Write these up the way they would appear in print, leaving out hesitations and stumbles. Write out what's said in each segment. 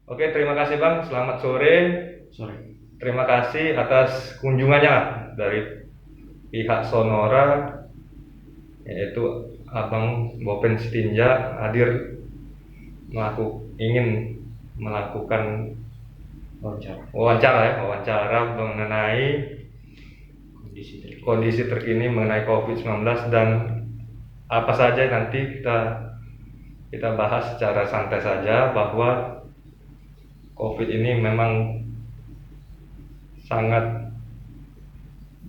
Oke, terima kasih Bang. Selamat sore. Sore. Terima kasih atas kunjungannya dari pihak Sonora, yaitu Abang Bopen Sitinja hadir ingin melakukan wawancara mengenai kondisi terkini mengenai COVID-19 dan apa saja nanti kita bahas secara santai saja bahwa COVID ini memang sangat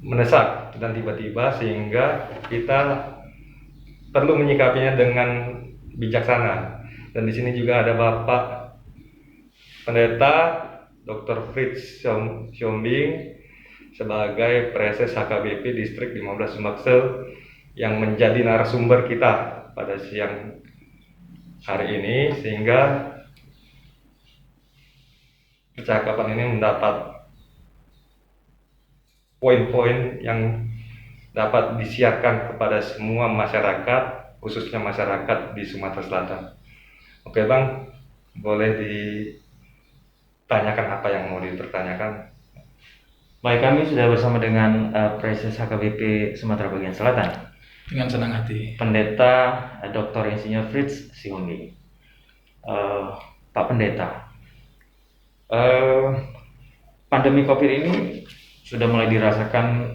mendesak dan tiba-tiba sehingga kita perlu menyikapinya dengan bijaksana. Dan di sini juga ada Bapak Pendeta Dr. Fritz Siombing sebagai Preses HKBP Distrik 15 Sumbaksel yang menjadi narasumber kita pada siang hari ini, sehingga percakapan ini mendapat poin-poin yang dapat disiarkan kepada semua masyarakat, khususnya masyarakat di Sumatera Selatan. Oke Bang, boleh ditanyakan apa yang mau dipertanyakan? Baik, kami sudah bersama dengan Preses HKBP Sumatera Bagian Selatan. Dengan senang hati. Pendeta Dr. Insinyur Fritz Siombing. Pak Pendeta, pandemi COVID ini sudah mulai dirasakan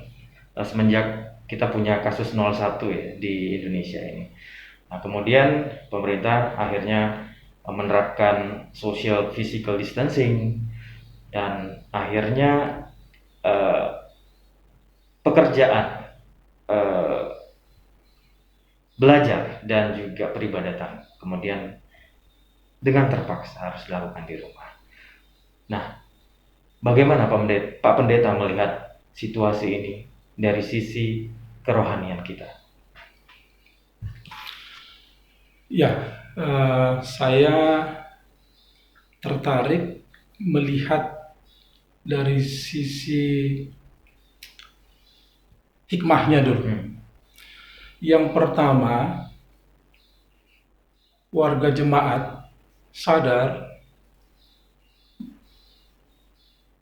semenjak kita punya kasus 01 ya di Indonesia ini. Nah, kemudian pemerintah akhirnya menerapkan social physical distancing dan akhirnya pekerjaan, belajar dan juga peribadatan kemudian dengan terpaksa harus dilakukan di rumah. Nah, bagaimana Pak Pendeta melihat situasi ini dari sisi kerohanian kita? Ya, saya tertarik melihat dari sisi hikmahnya dulu. Yang pertama, warga jemaat sadar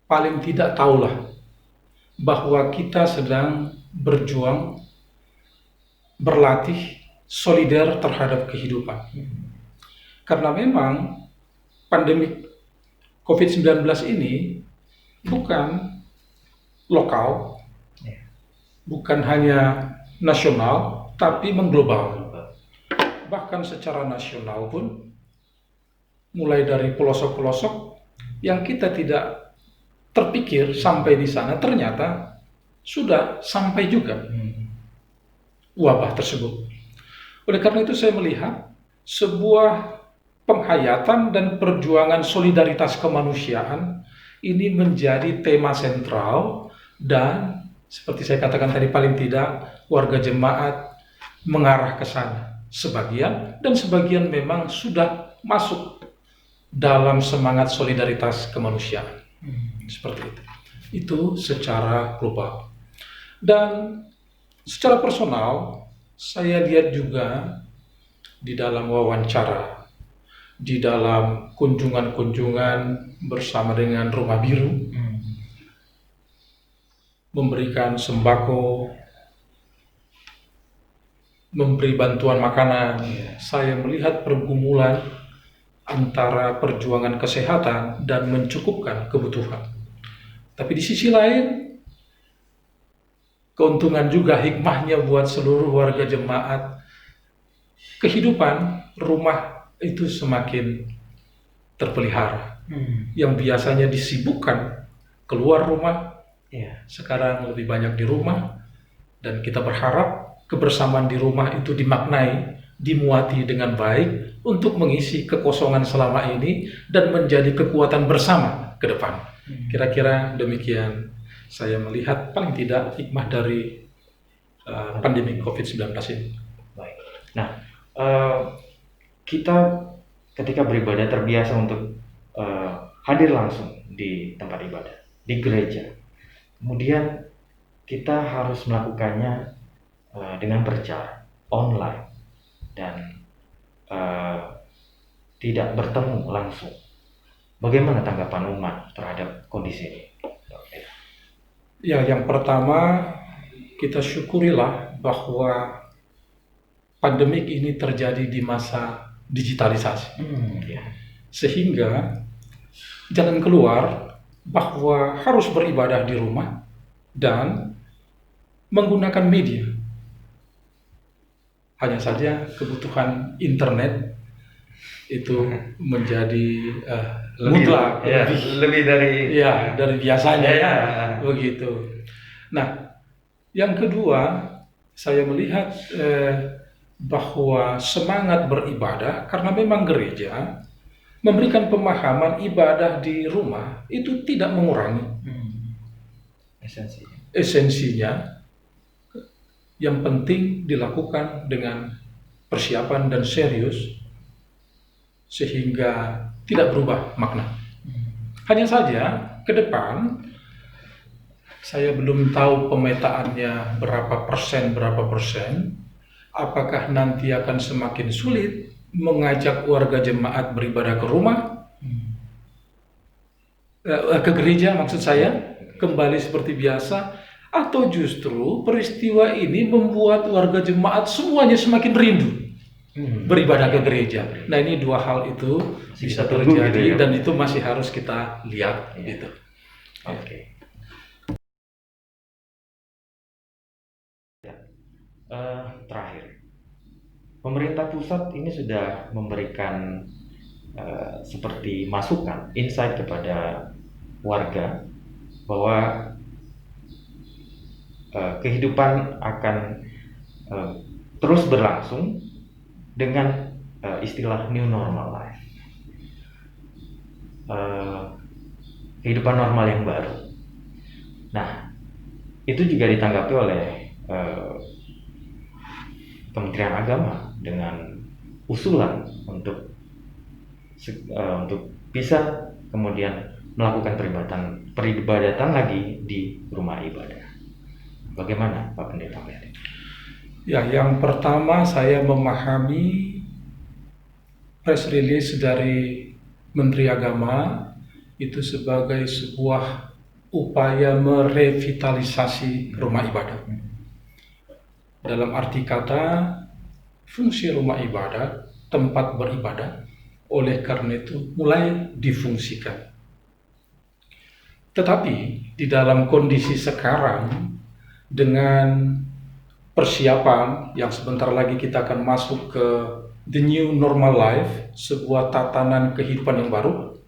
paling tidak tahulah bahwa kita sedang berjuang, berlatih, solider terhadap kehidupan. Karena memang pandemi COVID-19 ini bukan lokal, bukan hanya nasional, tapi mengglobal. Bahkan secara nasional pun, mulai dari pelosok-pelosok yang kita tidak terpikir sampai di sana, ternyata sudah sampai juga wabah tersebut. Oleh karena itu saya melihat sebuah penghayatan dan perjuangan solidaritas kemanusiaan ini menjadi tema sentral, dan seperti saya katakan tadi, paling tidak warga jemaat mengarah ke sana. Sebagian, dan sebagian memang sudah masuk dalam semangat solidaritas kemanusiaan. Seperti itu. Itu secara global. Dan secara personal, saya lihat juga di dalam wawancara, di dalam kunjungan-kunjungan bersama dengan Rumah Biru, memberikan sembako, memberi bantuan makanan. Saya melihat pergumulan antara perjuangan kesehatan dan mencukupkan kebutuhan. Tapi di sisi lain, keuntungan juga hikmahnya buat seluruh warga jemaat. Kehidupan rumah itu semakin terpelihara. Yang biasanya disibukkan keluar rumah, sekarang lebih banyak di rumah. Dan kita berharap kebersamaan di rumah itu dimaknai, dimuati dengan baik untuk mengisi kekosongan selama ini dan menjadi kekuatan bersama ke depan. Kira-kira demikian saya melihat paling tidak hikmah dari pandemi COVID-19 ini. Baik. Nah, kita ketika beribadah terbiasa untuk hadir langsung di tempat ibadah, di gereja. Kemudian kita harus melakukannya dengan berjarak, online, dan tidak bertemu langsung. Bagaimana tanggapan umat terhadap kondisi ini? Ya, yang pertama kita syukurilah bahwa pandemik ini terjadi di masa digitalisasi. Ya. Sehingga jalan keluar bahwa harus beribadah di rumah dan menggunakan media. Hanya saja kebutuhan internet itu menjadi mutlak, lebih dari dari biasanya, ya. Begitu. Nah, yang kedua, saya melihat bahwa semangat beribadah, karena memang gereja memberikan pemahaman ibadah di rumah itu tidak mengurangi esensinya. Yang penting dilakukan dengan persiapan dan serius sehingga tidak berubah makna. Hanya saja ke depan saya belum tahu pemetaannya berapa persen, apakah nanti akan semakin sulit mengajak warga jemaat beribadah ke rumah, ke gereja maksud saya, kembali seperti biasa, atau justru peristiwa ini membuat warga jemaat semuanya semakin rindu beribadah ke gereja. Nah, ini dua hal itu bisa terjadi gitu ya? Dan itu masih harus kita lihat gitu. Oke. Terakhir, pemerintah pusat ini sudah memberikan seperti masukan, insight kepada warga bahwa kehidupan akan terus berlangsung dengan istilah new normal life, kehidupan normal yang baru. Nah, itu juga ditanggapi oleh Kementerian Agama dengan usulan untuk bisa kemudian melakukan peribadatan lagi di rumah ibadah. Bagaimana Pak Pendeta melihat ini? Ya, yang pertama saya memahami press release dari Menteri Agama itu sebagai sebuah upaya merevitalisasi rumah ibadah. Dalam arti kata, fungsi rumah ibadah, tempat beribadah, oleh karena itu mulai difungsikan. Tetapi di dalam kondisi sekarang, dengan persiapan yang sebentar lagi kita akan masuk ke the new normal life, sebuah tatanan kehidupan yang baru,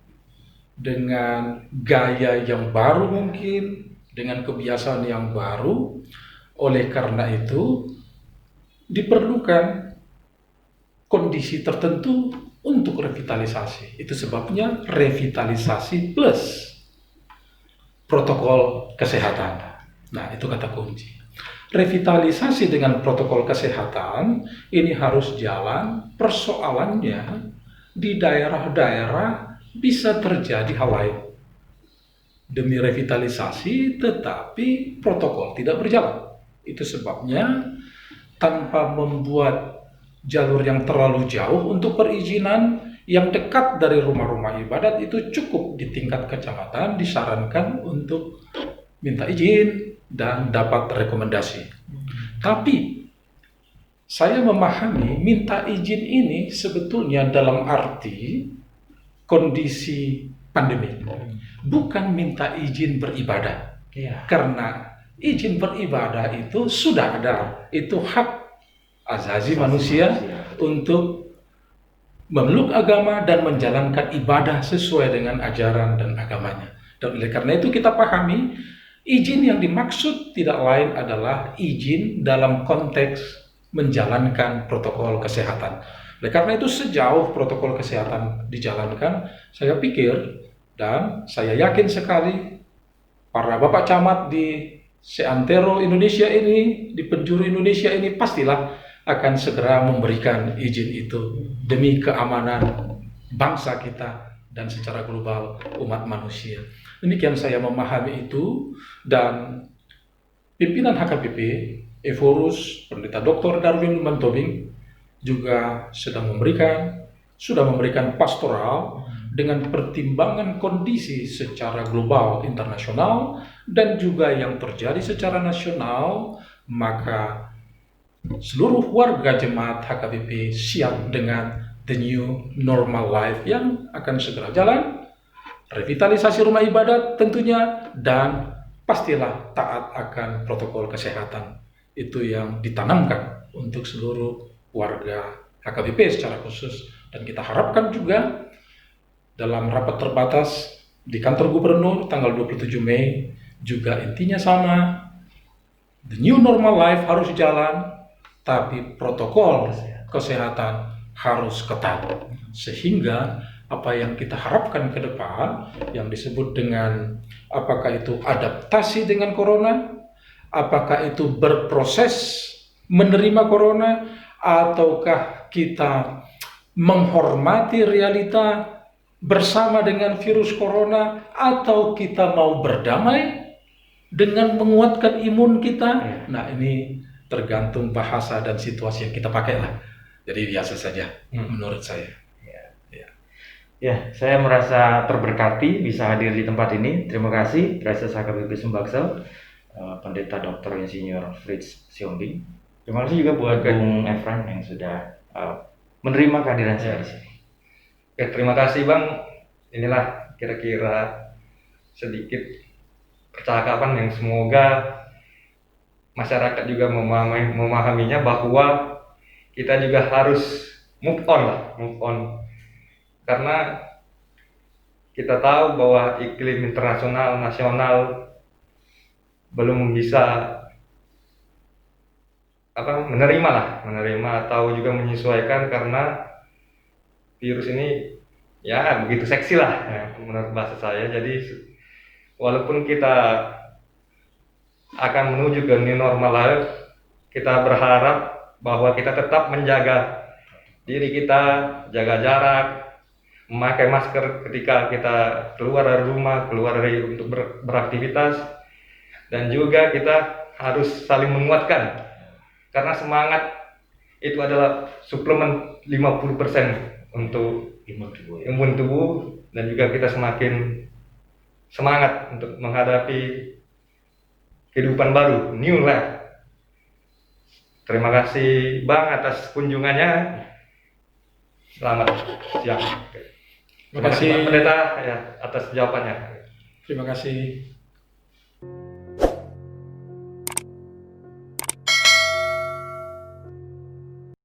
dengan gaya yang baru mungkin, dengan kebiasaan yang baru. Oleh karena itu, diperlukan kondisi tertentu untuk revitalisasi. Itu sebabnya revitalisasi plus protokol kesehatan. Nah, itu kata kunci. Revitalisasi dengan protokol kesehatan ini harus jalan. Persoalannya di daerah-daerah bisa terjadi hal lain. Demi revitalisasi tetapi protokol tidak berjalan. Itu sebabnya tanpa membuat jalur yang terlalu jauh untuk perizinan, yang dekat dari rumah-rumah ibadat itu cukup di tingkat kecamatan disarankan untuk minta izin dan dapat rekomendasi. Tapi saya memahami minta izin ini sebetulnya dalam arti kondisi pandemi, bukan minta izin beribadah. Karena izin beribadah itu sudah ada, itu hak asasi manusia untuk memeluk agama dan menjalankan ibadah sesuai dengan ajaran dan agamanya. Dan oleh karena itu kita pahami izin yang dimaksud tidak lain adalah izin dalam konteks menjalankan protokol kesehatan. Oleh karena itu sejauh protokol kesehatan dijalankan, saya pikir dan saya yakin sekali para Bapak Camat di seantero Indonesia ini, di penjuru Indonesia ini pastilah akan segera memberikan izin itu demi keamanan bangsa kita dan secara global umat manusia. Demikian saya memahami itu, dan pimpinan HKBP Evorus, Pendeta Dr. Darwin Mantobing juga sudah memberikan pastoral dengan pertimbangan kondisi secara global internasional dan juga yang terjadi secara nasional, maka seluruh warga jemaat HKBP siap dengan the new normal life yang akan segera jalan, revitalisasi rumah ibadat tentunya, dan pastilah taat akan protokol kesehatan. Itu yang ditanamkan untuk seluruh warga HKBP secara khusus. Dan kita harapkan juga dalam rapat terbatas di kantor gubernur tanggal 27 Mei juga intinya sama. The new normal life harus jalan, tapi protokol kesehatan harus ketat. Sehingga apa yang kita harapkan ke depan yang disebut dengan apakah itu adaptasi dengan corona, apakah itu berproses menerima corona, ataukah kita menghormati realita bersama dengan virus corona, atau kita mau berdamai dengan menguatkan imun kita. Nah, ini tergantung bahasa dan situasi yang kita pakai lah. Jadi biasa saja menurut saya. Ya, saya merasa terberkati bisa hadir di tempat ini. Terima kasih Presiden HKBP Sumbaksel, Pendeta Dr. Insinyur Fritz Siombing. Terima kasih juga buat Bung Efran yang sudah menerima kehadiran saya di sini. Oke, terima kasih Bang. Inilah kira-kira sedikit percakapan yang semoga masyarakat juga memahaminya bahwa kita juga harus move on. Karena kita tahu bahwa iklim internasional, nasional belum bisa menerima atau juga menyesuaikan, karena virus ini ya begitu seksi lah ya, menurut bahasa saya. Jadi walaupun kita akan menuju ke new normal life, kita berharap bahwa kita tetap menjaga diri kita, jaga jarak, memakai masker ketika kita keluar dari rumah, untuk beraktivitas, dan juga kita harus saling menguatkan, karena semangat itu adalah suplemen 50% untuk imun tubuh, dan juga kita semakin semangat untuk menghadapi kehidupan baru, new life. Terima kasih Bang atas kunjungannya. Selamat siang. Terima kasih Pak Pendeta ya atas jawabannya. Terima kasih.